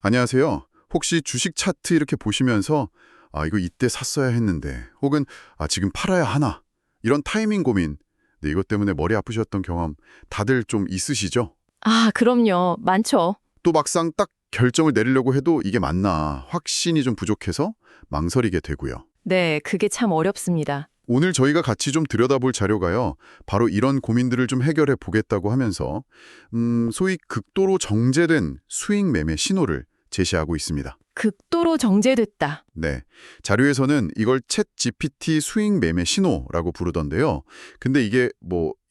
안녕하세요. 혹시 주식 차트 이렇게 보시면서 이거 이때 샀어야 했는데 혹은 지금 팔아야 하나 이런 타이밍 고민 네, 이것 때문에 머리 아프셨던 경험 다들 좀 있으시죠? 아, 그럼요. 많죠. 또 막상 딱 결정을 내리려고 해도 이게 맞나 확신이 좀 부족해서 망설이게 되고요. 네, 그게 참 어렵습니다. 오늘 저희가 같이 좀 들여다볼 자료가요. 바로 이런 고민들을 좀 해결해 보겠다고 하면서 소위 극도로 정제된 수익 매매 신호를 제시하고 있습니다. 극도로 정제됐다. 네. 자료에서는 이걸 챗 GPT 수익 매매 신호라고 부르던데요. 근데 이게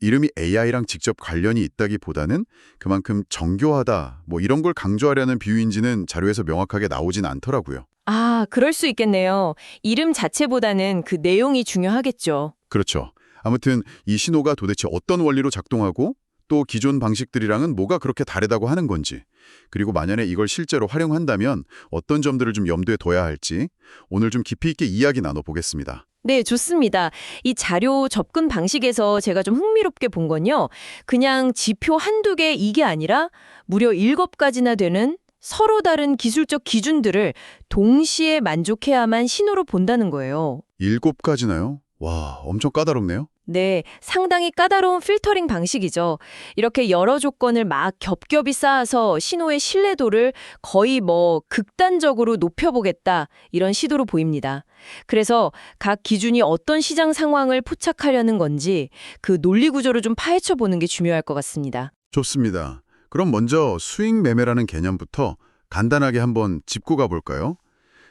이름이 AI랑 직접 관련이 있다기보다는 그만큼 정교하다 이런 걸 강조하려는 비유인지는 자료에서 명확하게 나오진 않더라고요. 아, 그럴 수 있겠네요. 이름 자체보다는 그 내용이 중요하겠죠. 그렇죠. 아무튼 이 신호가 도대체 어떤 원리로 작동하고 또 기존 방식들이랑은 뭐가 그렇게 다르다고 하는 건지, 그리고 만약에 이걸 실제로 활용한다면 어떤 점들을 좀 염두에 둬야 할지 오늘 좀 깊이 있게 이야기 나눠보겠습니다. 네, 좋습니다. 이 자료 접근 방식에서 제가 좀 흥미롭게 본 건요. 그냥 지표 한두 개 이게 아니라 무려 7가지나 되는 서로 다른 기술적 기준들을 동시에 만족해야만 신호로 본다는 거예요. 7가지나요? 와, 엄청 까다롭네요. 네, 상당히 까다로운 필터링 방식이죠. 이렇게 여러 조건을 막 겹겹이 쌓아서 신호의 신뢰도를 거의 극단적으로 높여보겠다 이런 시도로 보입니다. 그래서 각 기준이 어떤 시장 상황을 포착하려는 건지 그 논리 구조를 좀 파헤쳐 보는 게 중요할 것 같습니다. 좋습니다. 그럼 먼저 수익 매매라는 개념부터 간단하게 한번 짚고 가볼까요?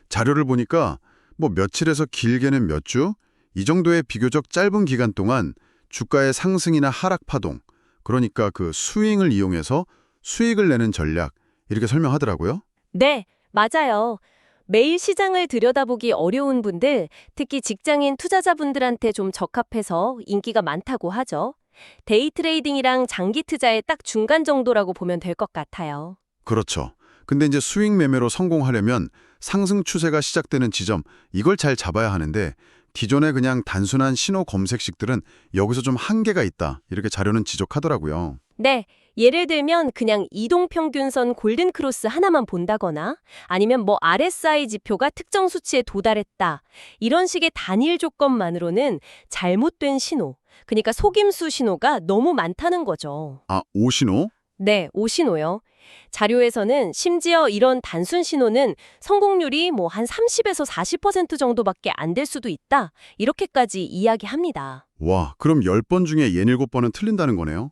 자료를 보니까 며칠에서 길게는 몇 주, 이 정도의 비교적 짧은 기간 동안 주가의 상승이나 하락 파동, 그러니까 그 스윙을 이용해서 수익을 내는 전략, 이렇게 설명하더라고요. 네, 맞아요. 매일 시장을 들여다보기 어려운 분들, 특히 직장인 투자자분들한테 좀 적합해서 인기가 많다고 하죠. 데이 트레이딩이랑 장기 투자의 딱 중간 정도라고 보면 될 것 같아요. 그렇죠. 근데 이제 수익 매매로 성공하려면 상승 추세가 시작되는 지점, 이걸 잘 잡아야 하는데 기존의 그냥 단순한 신호 검색식들은 여기서 좀 한계가 있다. 이렇게 자료는 지적하더라고요. 네, 예를 들면 그냥 이동평균선 골든크로스 하나만 본다거나 아니면 RSI 지표가 특정 수치에 도달했다. 이런 식의 단일 조건만으로는 잘못된 신호, 그러니까 속임수 신호가 너무 많다는 거죠. 오신호? 네, 오신호요. 자료에서는 심지어 이런 단순 신호는 성공률이 한 30에서 40% 정도밖에 안 될 수도 있다. 이렇게까지 이야기합니다. 와, 그럼 10번 중에 67번은 틀린다는 거네요.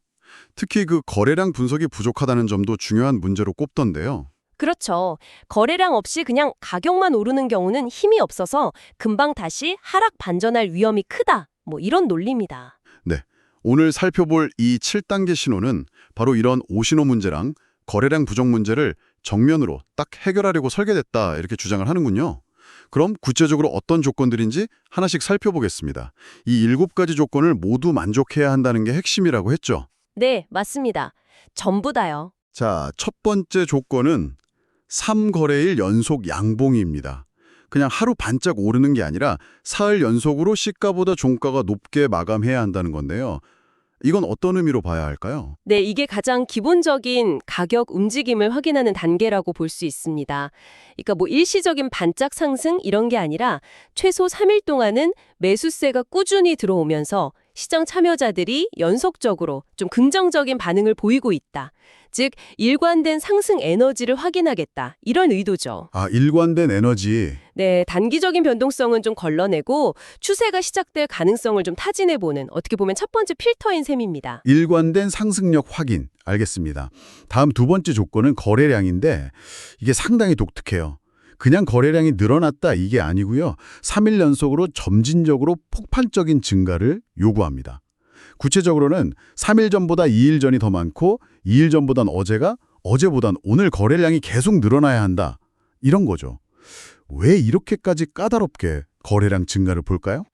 특히 그 거래량 분석이 부족하다는 점도 중요한 문제로 꼽던데요. 그렇죠. 거래량 없이 그냥 가격만 오르는 경우는 힘이 없어서 금방 다시 하락 반전할 위험이 크다. 이런 논리입니다. 네, 오늘 살펴볼 이 7단계 신호는 바로 이런 오신호 문제랑 거래량 부족 문제를 정면으로 딱 해결하려고 설계됐다 이렇게 주장을 하는군요. 그럼 구체적으로 어떤 조건들인지 하나씩 살펴보겠습니다. 이 7가지 조건을 모두 만족해야 한다는 게 핵심이라고 했죠. 네, 맞습니다. 전부 다요. 자, 첫 번째 조건은 3거래일 연속 양봉입니다. 그냥 하루 반짝 오르는 게 아니라 사흘 연속으로 시가보다 종가가 높게 마감해야 한다는 건데요. 이건 어떤 의미로 봐야 할까요? 네, 이게 가장 기본적인 가격 움직임을 확인하는 단계라고 볼 수 있습니다. 그러니까 일시적인 반짝 상승 이런 게 아니라 최소 3일 동안은 매수세가 꾸준히 들어오면서 시장 참여자들이 연속적으로 좀 긍정적인 반응을 보이고 있다. 즉, 일관된 상승 에너지를 확인하겠다. 이런 의도죠. 일관된 에너지. 네, 단기적인 변동성은 좀 걸러내고 추세가 시작될 가능성을 좀 타진해보는 어떻게 보면 첫 번째 필터인 셈입니다. 일관된 상승력 확인. 알겠습니다. 다음 두 번째 조건은 거래량인데 이게 상당히 독특해요. 그냥 거래량이 늘어났다 이게 아니고요. 3일 연속으로 점진적으로 폭발적인 증가를 요구합니다. 구체적으로는 3일 전보다 2일 전이 더 많고 2일 전보단 어제보단 오늘 거래량이 계속 늘어나야 한다. 이런 거죠. 왜 이렇게까지 까다롭게 거래량 증가를 볼까요?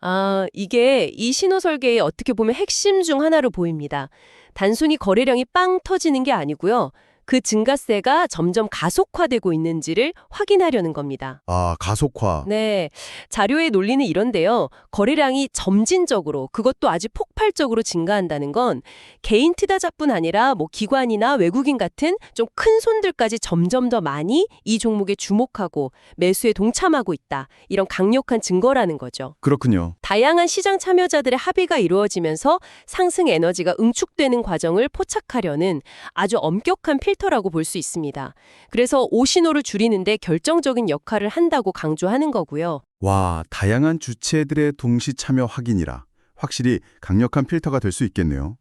이게 이 신호 설계의 어떻게 보면 핵심 중 하나로 보입니다. 단순히 거래량이 빵 터지는 게 아니고요. 그 증가세가 점점 가속화되고 있는지를 확인하려는 겁니다. 아, 가속화. 네, 자료의 논리는 이런데요. 거래량이 점진적으로, 그것도 아주 폭발적으로 증가한다는 건 개인 투자자뿐 아니라 기관이나 외국인 같은 좀 큰 손들까지 점점 더 많이 이 종목에 주목하고 매수에 동참하고 있다. 이런 강력한 증거라는 거죠. 그렇군요. 다양한 시장 참여자들의 합의가 이루어지면서 상승 에너지가 응축되는 과정을 포착하려는 아주 엄격한 필터라고 볼 수 있습니다. 그래서 오신호를 줄이는데 결정적인 역할을 한다고 강조하는 거고요. 와, 다양한 주체들의 동시 참여 확인이라 확실히 강력한 필터가 될 수 있겠네요.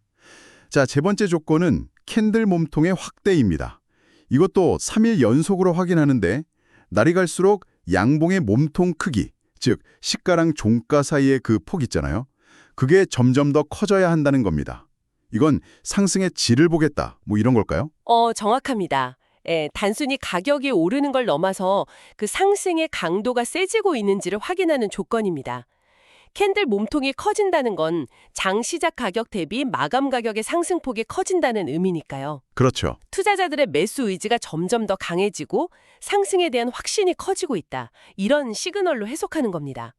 자, 세 번째 조건은 캔들 몸통의 확대입니다. 이것도 3일 연속으로 확인하는데 날이 갈수록 양봉의 몸통 크기, 즉 시가랑 종가 사이의 그 폭 있잖아요. 그게 점점 더 커져야 한다는 겁니다. 이건 상승의 질을 보겠다, 이런 걸까요? 정확합니다. 단순히 가격이 오르는 걸 넘어서 그 상승의 강도가 세지고 있는지를 확인하는 조건입니다. 캔들 몸통이 커진다는 건 장 시작 가격 대비 마감 가격의 상승폭이 커진다는 의미니까요. 그렇죠. 투자자들의 매수 의지가 점점 더 강해지고 상승에 대한 확신이 커지고 있다. 이런 시그널로 해석하는 겁니다.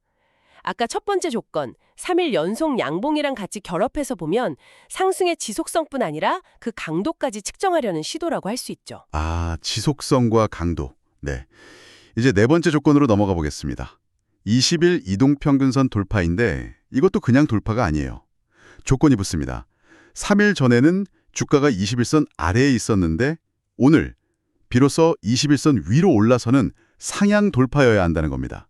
아까 첫 번째 조건, 3일 연속 양봉이랑 같이 결합해서 보면 상승의 지속성뿐 아니라 그 강도까지 측정하려는 시도라고 할 수 있죠. 아, 지속성과 강도. 네. 이제 네 번째 조건으로 넘어가 보겠습니다. 20일 이동평균선 돌파인데 이것도 그냥 돌파가 아니에요. 조건이 붙습니다. 3일 전에는 주가가 21선 아래에 있었는데 오늘 비로소 21선 위로 올라서는 상향 돌파여야 한다는 겁니다.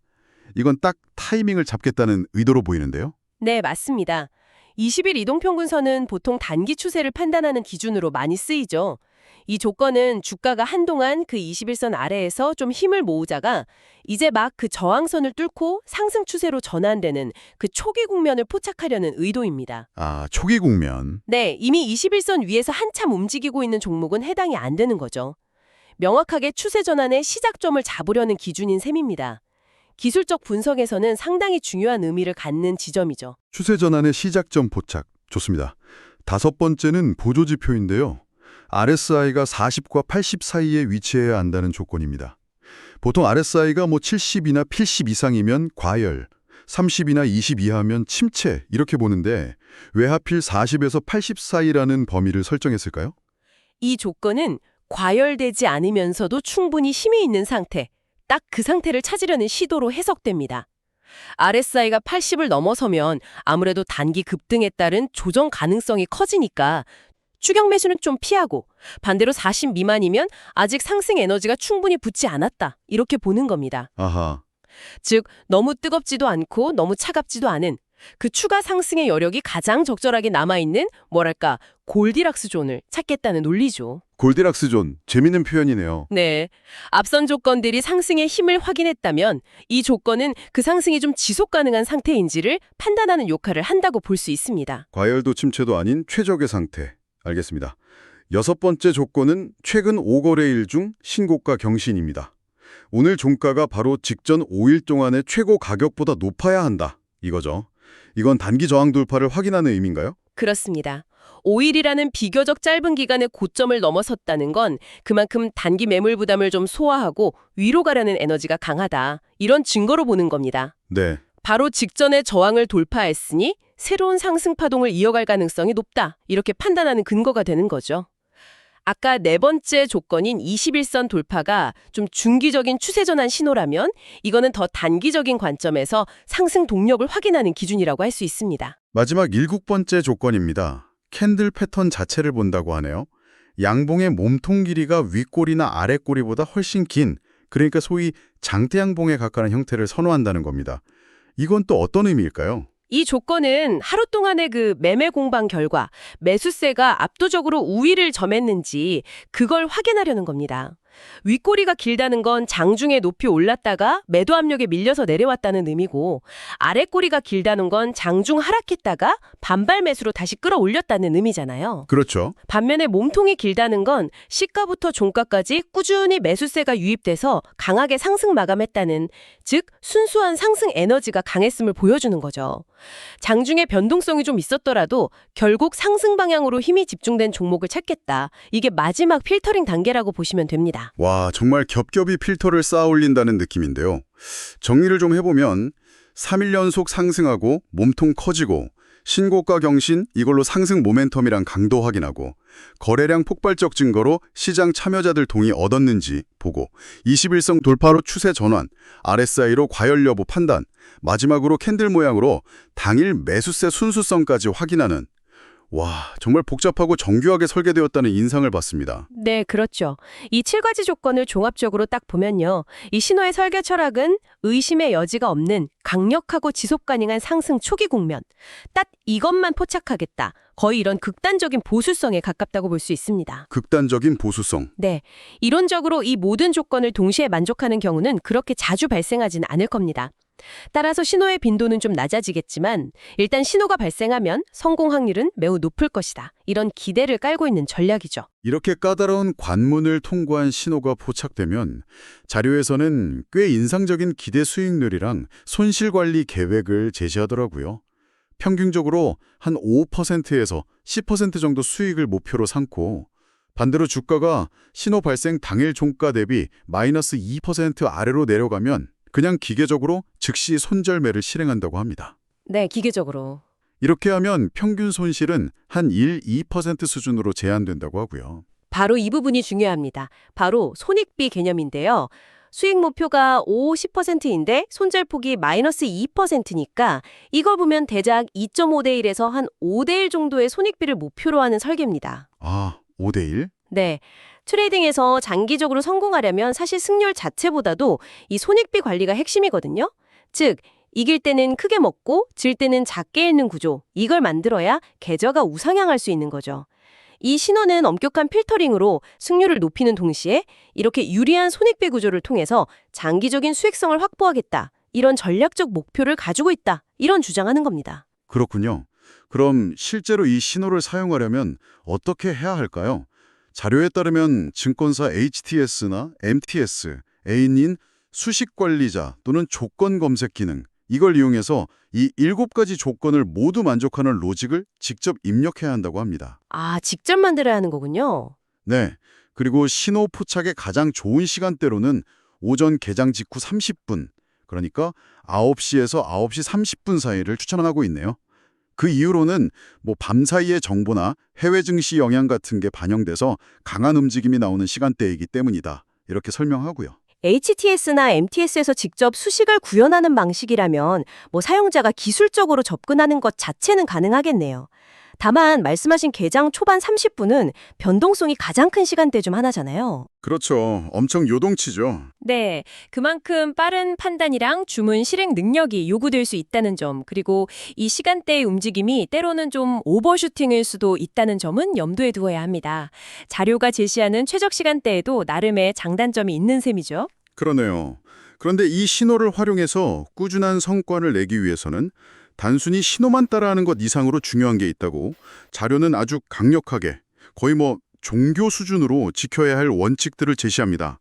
이건 딱 타이밍을 잡겠다는 의도로 보이는데요. 네, 맞습니다. 20일 이동평균선은 보통 단기 추세를 판단하는 기준으로 많이 쓰이죠. 이 조건은 주가가 한동안 그 21선 아래에서 좀 힘을 모으다가 이제 막 그 저항선을 뚫고 상승 추세로 전환되는 그 초기 국면을 포착하려는 의도입니다. 아, 초기 국면. 네, 이미 21선 위에서 한참 움직이고 있는 종목은 해당이 안 되는 거죠. 명확하게 추세 전환의 시작점을 잡으려는 기준인 셈입니다. 기술적 분석에서는 상당히 중요한 의미를 갖는 지점이죠. 추세 전환의 시작점 포착. 좋습니다. 다섯 번째는 보조지표인데요. RSI가 40과 80 사이에 위치해야 한다는 조건입니다. 보통 RSI가 70이나 80 이상이면 과열, 30이나 20 이하면 침체 이렇게 보는데 왜 하필 40에서 80 사이라는 범위를 설정했을까요? 이 조건은 과열되지 않으면서도 충분히 힘이 있는 상태, 딱 그 상태를 찾으려는 시도로 해석됩니다. RSI가 80을 넘어서면 아무래도 단기 급등에 따른 조정 가능성이 커지니까 추격 매수는 좀 피하고 반대로 40 미만이면 아직 상승 에너지가 충분히 붙지 않았다. 이렇게 보는 겁니다. 아하. 즉 너무 뜨겁지도 않고 너무 차갑지도 않은 그 추가 상승의 여력이 가장 적절하게 남아있는 골디락스 존을 찾겠다는 논리죠. 골디락스 존, 재밌는 표현이네요. 네. 앞선 조건들이 상승의 힘을 확인했다면 이 조건은 그 상승이 좀 지속 가능한 상태인지를 판단하는 역할을 한다고 볼 수 있습니다. 과열도 침체도 아닌 최적의 상태. 알겠습니다. 여섯 번째 조건은 최근 5거래일 중 신고가 경신입니다. 오늘 종가가 바로 직전 5일 동안의 최고 가격보다 높아야 한다. 이거죠. 이건 단기 저항 돌파를 확인하는 의미인가요? 그렇습니다. 5일이라는 비교적 짧은 기간의 고점을 넘어섰다는 건 그만큼 단기 매물 부담을 좀 소화하고 위로 가려는 에너지가 강하다. 이런 증거로 보는 겁니다. 네. 바로 직전의 저항을 돌파했으니 새로운 상승 파동을 이어갈 가능성이 높다. 이렇게 판단하는 근거가 되는 거죠. 아까 네 번째 조건인 21선 돌파가 좀 중기적인 추세 전환 신호라면 이거는 더 단기적인 관점에서 상승 동력을 확인하는 기준이라고 할 수 있습니다. 마지막 7번째 조건입니다. 캔들 패턴 자체를 본다고 하네요. 양봉의 몸통 길이가 윗꼬리나 아랫꼬리보다 훨씬 긴, 그러니까 소위 장대양봉에 가까운 형태를 선호한다는 겁니다. 이건 또 어떤 의미일까요? 이 조건은 하루 동안의 그 매매 공방 결과 매수세가 압도적으로 우위를 점했는지 그걸 확인하려는 겁니다. 윗꼬리가 길다는 건 장중에 높이 올랐다가 매도 압력에 밀려서 내려왔다는 의미고, 아랫꼬리가 길다는 건 장중 하락했다가 반발 매수로 다시 끌어올렸다는 의미잖아요. 그렇죠. 반면에 몸통이 길다는 건 시가부터 종가까지 꾸준히 매수세가 유입돼서 강하게 상승 마감했다는, 즉 순수한 상승 에너지가 강했음을 보여주는 거죠. 장중에 변동성이 좀 있었더라도 결국 상승 방향으로 힘이 집중된 종목을 찾겠다. 이게 마지막 필터링 단계라고 보시면 됩니다. 와, 정말 겹겹이 필터를 쌓아 올린다는 느낌인데요. 정리를 좀 해보면 3일 연속 상승하고 몸통 커지고 신고가 경신 이걸로 상승 모멘텀이랑 강도 확인하고 거래량 폭발적 증거로 시장 참여자들 동의 얻었는지 보고 21성 돌파로 추세 전환, RSI로 과열 여부 판단, 마지막으로 캔들 모양으로 당일 매수세 순수성까지 확인하는, 와, 정말 복잡하고 정교하게 설계되었다는 인상을 받습니다. 네, 그렇죠. 이 7가지 조건을 종합적으로 딱 보면요. 이 신호의 설계 철학은 의심의 여지가 없는 강력하고 지속 가능한 상승 초기 국면. 딱 이것만 포착하겠다. 거의 이런 극단적인 보수성에 가깝다고 볼 수 있습니다. 극단적인 보수성. 네, 이론적으로 이 모든 조건을 동시에 만족하는 경우는 그렇게 자주 발생하진 않을 겁니다. 따라서 신호의 빈도는 좀 낮아지겠지만 일단 신호가 발생하면 성공 확률은 매우 높을 것이다. 이런 기대를 깔고 있는 전략이죠. 이렇게 까다로운 관문을 통과한 신호가 포착되면 자료에서는 꽤 인상적인 기대 수익률이랑 손실 관리 계획을 제시하더라고요. 평균적으로 한 5%에서 10% 정도 수익을 목표로 삼고, 반대로 주가가 신호 발생 당일 종가 대비 마이너스 2% 아래로 내려가면 그냥 기계적으로 즉시 손절매를 실행한다고 합니다. 네, 기계적으로. 이렇게 하면 평균 손실은 한 1-2% 수준으로 제한된다고 하고요. 바로 이 부분이 중요합니다. 바로 손익비 개념인데요. 수익 목표가 5-10%인데 손절폭이 마이너스 2%니까 이걸 보면 대략 2.5대 1에서 한 5대 1 정도의 손익비를 목표로 하는 설계입니다. 아, 5대1? 네. 트레이딩에서 장기적으로 성공하려면 사실 승률 자체보다도 이 손익비 관리가 핵심이거든요. 즉, 이길 때는 크게 먹고 질 때는 작게 잃는 구조. 이걸 만들어야 계좌가 우상향할 수 있는 거죠. 이 신호는 엄격한 필터링으로 승률을 높이는 동시에 이렇게 유리한 손익비 구조를 통해서 장기적인 수익성을 확보하겠다. 이런 전략적 목표를 가지고 있다. 이런 주장하는 겁니다. 그렇군요. 그럼 실제로 이 신호를 사용하려면 어떻게 해야 할까요? 자료에 따르면 증권사 HTS나 MTS, 애인인 수식관리자 또는 조건 검색 기능, 이걸 이용해서 이 7가지 조건을 모두 만족하는 로직을 직접 입력해야 한다고 합니다. 아, 직접 만들어야 하는 거군요. 네. 그리고 신호 포착의 가장 좋은 시간대로는 오전 개장 직후 30분, 그러니까 9시에서 9시 30분 사이를 추천하고 있네요. 그 이후로는 밤 사이의 정보나 해외 증시 영향 같은 게 반영돼서 강한 움직임이 나오는 시간대이기 때문이다. 이렇게 설명하고요. HTS나 MTS에서 직접 수식을 구현하는 방식이라면 사용자가 기술적으로 접근하는 것 자체는 가능하겠네요. 다만 말씀하신 개장 초반 30분은 변동성이 가장 큰 시간대 중 하나잖아요. 그렇죠. 엄청 요동치죠. 네, 그만큼 빠른 판단이랑 주문 실행 능력이 요구될 수 있다는 점, 그리고 이 시간대의 움직임이 때로는 좀 오버슈팅일 수도 있다는 점은 염두에 두어야 합니다. 자료가 제시하는 최적 시간대에도 나름의 장단점이 있는 셈이죠. 그러네요. 그런데 이 신호를 활용해서 꾸준한 성과를 내기 위해서는 단순히 신호만 따라하는 것 이상으로 중요한 게 있다고 자료는 아주 강력하게 거의 종교 수준으로 지켜야 할 원칙들을 제시합니다.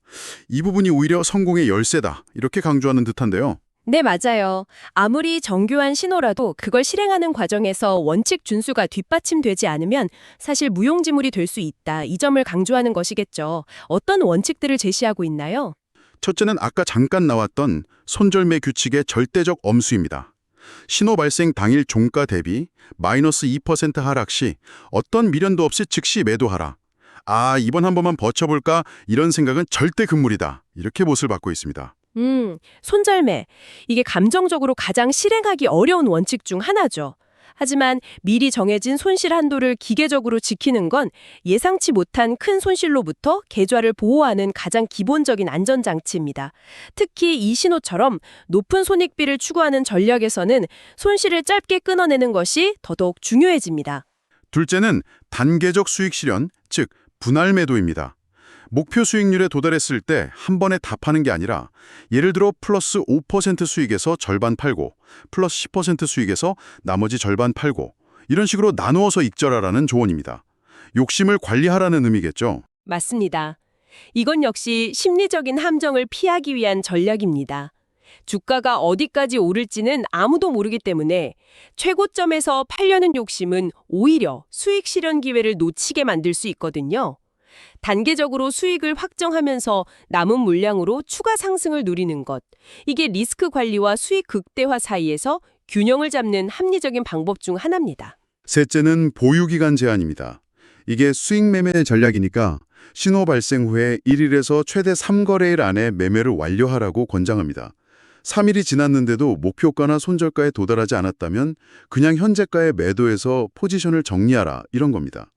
이 부분이 오히려 성공의 열쇠다. 이렇게 강조하는 듯한데요. 네, 맞아요. 아무리 정교한 신호라도 그걸 실행하는 과정에서 원칙 준수가 뒷받침되지 않으면 사실 무용지물이 될 수 있다. 이 점을 강조하는 것이겠죠. 어떤 원칙들을 제시하고 있나요? 첫째는 아까 잠깐 나왔던 손절매 규칙의 절대적 엄수입니다. 신호 발생 당일 종가 대비 마이너스 2% 하락 시 어떤 미련도 없이 즉시 매도하라. 아, 이번 한 번만 버텨볼까? 이런 생각은 절대 금물이다. 이렇게 못을 받고 있습니다. 손절매. 이게 감정적으로 가장 실행하기 어려운 원칙 중 하나죠. 하지만 미리 정해진 손실 한도를 기계적으로 지키는 건 예상치 못한 큰 손실로부터 계좌를 보호하는 가장 기본적인 안전장치입니다. 특히 이 신호처럼 높은 손익비를 추구하는 전략에서는 손실을 짧게 끊어내는 것이 더더욱 중요해집니다. 둘째는 단계적 수익 실현, 즉 분할 매도입니다. 목표 수익률에 도달했을 때 한 번에 다 파는 게 아니라 예를 들어 플러스 5% 수익에서 절반 팔고 플러스 10% 수익에서 나머지 절반 팔고 이런 식으로 나누어서 익절하라는 조언입니다. 욕심을 관리하라는 의미겠죠. 맞습니다. 이건 역시 심리적인 함정을 피하기 위한 전략입니다. 주가가 어디까지 오를지는 아무도 모르기 때문에 최고점에서 팔려는 욕심은 오히려 수익 실현 기회를 놓치게 만들 수 있거든요. 단계적으로 수익을 확정하면서 남은 물량으로 추가 상승을 누리는 것. 이게 리스크 관리와 수익 극대화 사이에서 균형을 잡는 합리적인 방법 중 하나입니다. 셋째는 보유기간 제한입니다. 이게 수익 매매 전략이니까 신호 발생 후에 1일에서 최대 3거래일 안에 매매를 완료하라고 권장합니다. 3일이 지났는데도 목표가나 손절가에 도달하지 않았다면 그냥 현재가에 매도해서 포지션을 정리하라 이런 겁니다.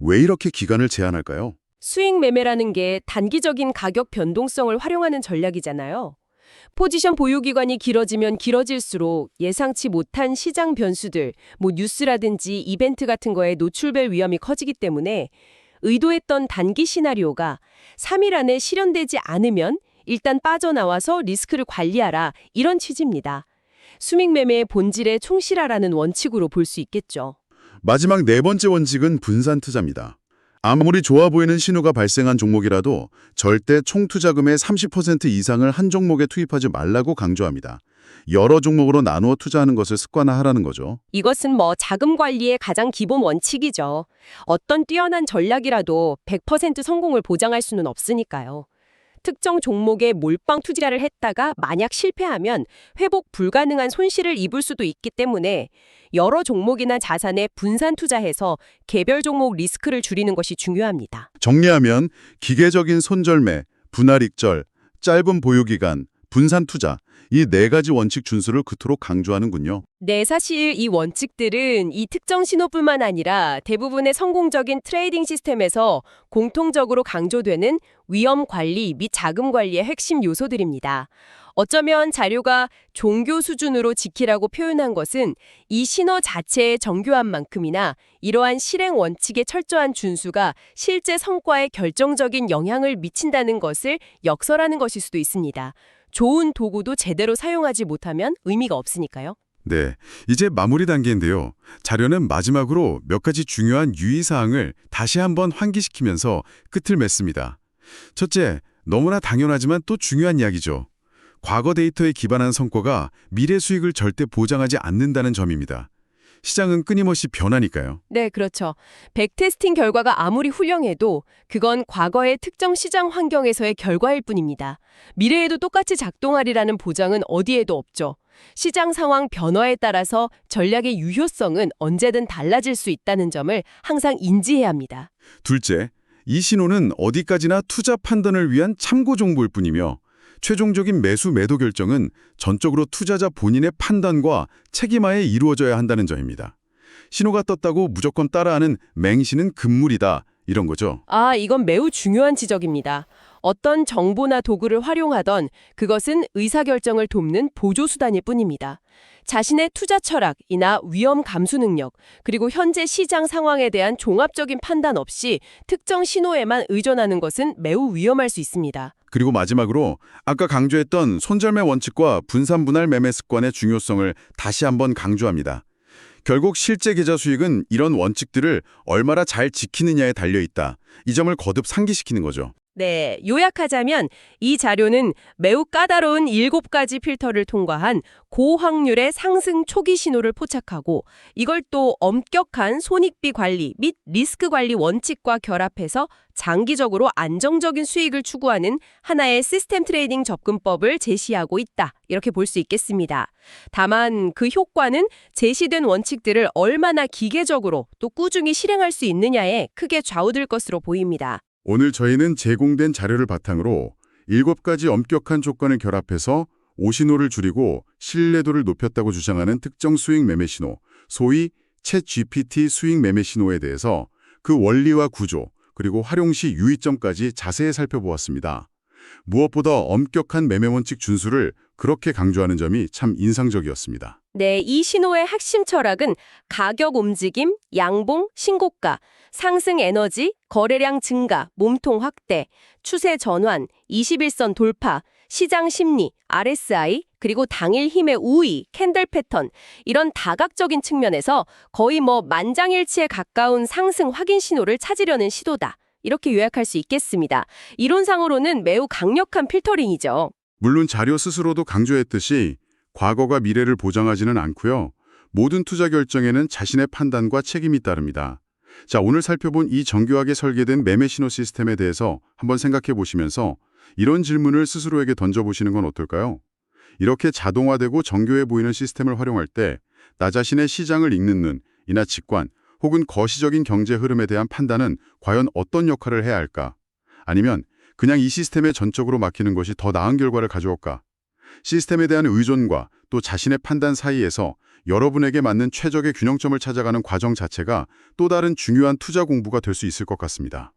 왜 이렇게 기간을 제한할까요? 수익 매매라는 게 단기적인 가격 변동성을 활용하는 전략이잖아요. 포지션 보유 기간이 길어지면 길어질수록 예상치 못한 시장 변수들, 뉴스라든지 이벤트 같은 거에 노출될 위험이 커지기 때문에 의도했던 단기 시나리오가 3일 안에 실현되지 않으면 일단 빠져나와서 리스크를 관리하라 이런 취지입니다. 수익 매매의 본질에 충실하라는 원칙으로 볼 수 있겠죠. 마지막 네 번째 원칙은 분산 투자입니다. 아무리 좋아 보이는 신호가 발생한 종목이라도 절대 총 투자금의 30% 이상을 한 종목에 투입하지 말라고 강조합니다. 여러 종목으로 나누어 투자하는 것을 습관화하라는 거죠. 이것은 자금 관리의 가장 기본 원칙이죠. 어떤 뛰어난 전략이라도 100% 성공을 보장할 수는 없으니까요. 특정 종목에 몰빵 투자를 했다가 만약 실패하면 회복 불가능한 손실을 입을 수도 있기 때문에 여러 종목이나 자산에 분산 투자해서 개별 종목 리스크를 줄이는 것이 중요합니다. 정리하면 기계적인 손절매, 분할 익절, 짧은 보유기간, 분산 투자 이 네 가지 원칙 준수를 그토록 강조하는군요. 네, 사실 이 원칙들은 이 특정 신호뿐만 아니라 대부분의 성공적인 트레이딩 시스템에서 공통적으로 강조되는 위험 관리 및 자금 관리의 핵심 요소들입니다. 어쩌면 자료가 종교 수준으로 지키라고 표현한 것은 이 신호 자체의 정교한 만큼이나 이러한 실행 원칙의 철저한 준수가 실제 성과에 결정적인 영향을 미친다는 것을 역설하는 것일 수도 있습니다. 좋은 도구도 제대로 사용하지 못하면 의미가 없으니까요. 네, 이제 마무리 단계인데요. 자료는 마지막으로 몇 가지 중요한 유의사항을 다시 한번 환기시키면서 끝을 맺습니다. 첫째, 너무나 당연하지만 또 중요한 이야기죠. 과거 데이터에 기반한 성과가 미래 수익을 절대 보장하지 않는다는 점입니다. 시장은 끊임없이 변하니까요. 네, 그렇죠. 백테스팅 결과가 아무리 훌륭해도 그건 과거의 특정 시장 환경에서의 결과일 뿐입니다. 미래에도 똑같이 작동하리라는 보장은 어디에도 없죠. 시장 상황 변화에 따라서 전략의 유효성은 언제든 달라질 수 있다는 점을 항상 인지해야 합니다. 둘째, 이 신호는 어디까지나 투자 판단을 위한 참고 정보일 뿐이며 최종적인 매수 매도 결정은 전적으로 투자자 본인의 판단과 책임하에 이루어져야 한다는 점입니다. 신호가 떴다고 무조건 따라하는 맹신은 금물이다 이런 거죠. 이건 매우 중요한 지적입니다. 어떤 정보나 도구를 활용하던 그것은 의사결정을 돕는 보조수단일 뿐입니다. 자신의 투자 철학이나 위험 감수 능력, 그리고 현재 시장 상황에 대한 종합적인 판단 없이 특정 신호에만 의존하는 것은 매우 위험할 수 있습니다. 그리고 마지막으로 아까 강조했던 손절매 원칙과 분산 분할 매매 습관의 중요성을 다시 한번 강조합니다. 결국 실제 계좌 수익은 이런 원칙들을 얼마나 잘 지키느냐에 달려있다. 이 점을 거듭 상기시키는 거죠. 네, 요약하자면 이 자료는 매우 까다로운 7가지 필터를 통과한 고확률의 상승 초기 신호를 포착하고 이걸 또 엄격한 손익비 관리 및 리스크 관리 원칙과 결합해서 장기적으로 안정적인 수익을 추구하는 하나의 시스템 트레이딩 접근법을 제시하고 있다. 이렇게 볼 수 있겠습니다. 다만 그 효과는 제시된 원칙들을 얼마나 기계적으로 또 꾸준히 실행할 수 있느냐에 크게 좌우될 것으로 보입니다. 오늘 저희는 제공된 자료를 바탕으로 7가지 엄격한 조건을 결합해서 오신호를 줄이고 신뢰도를 높였다고 주장하는 특정 수익 매매 신호, 소위 챗GPT 수익 매매 신호에 대해서 그 원리와 구조, 그리고 활용 시 유의점까지 자세히 살펴보았습니다. 무엇보다 엄격한 매매 원칙 준수를 그렇게 강조하는 점이 참 인상적이었습니다. 네, 이 신호의 핵심 철학은 가격 움직임, 양봉, 신고가, 상승 에너지, 거래량 증가, 몸통 확대, 추세 전환, 21선 돌파, 시장 심리, RSI, 그리고 당일 힘의 우위, 캔들 패턴, 이런 다각적인 측면에서 거의 만장일치에 가까운 상승 확인 신호를 찾으려는 시도다. 이렇게 요약할 수 있겠습니다. 이론상으로는 매우 강력한 필터링이죠. 물론 자료 스스로도 강조했듯이 과거가 미래를 보장하지는 않고요. 모든 투자 결정에는 자신의 판단과 책임이 따릅니다. 자, 오늘 살펴본 이 정교하게 설계된 매매 신호 시스템에 대해서 한번 생각해 보시면서 이런 질문을 스스로에게 던져보시는 건 어떨까요? 이렇게 자동화되고 정교해 보이는 시스템을 활용할 때 나 자신의 시장을 읽는 눈이나 직관 혹은 거시적인 경제 흐름에 대한 판단은 과연 어떤 역할을 해야 할까? 아니면 그냥 이 시스템에 전적으로 맡기는 것이 더 나은 결과를 가져올까? 시스템에 대한 의존과 또 자신의 판단 사이에서 여러분에게 맞는 최적의 균형점을 찾아가는 과정 자체가 또 다른 중요한 투자 공부가 될 수 있을 것 같습니다.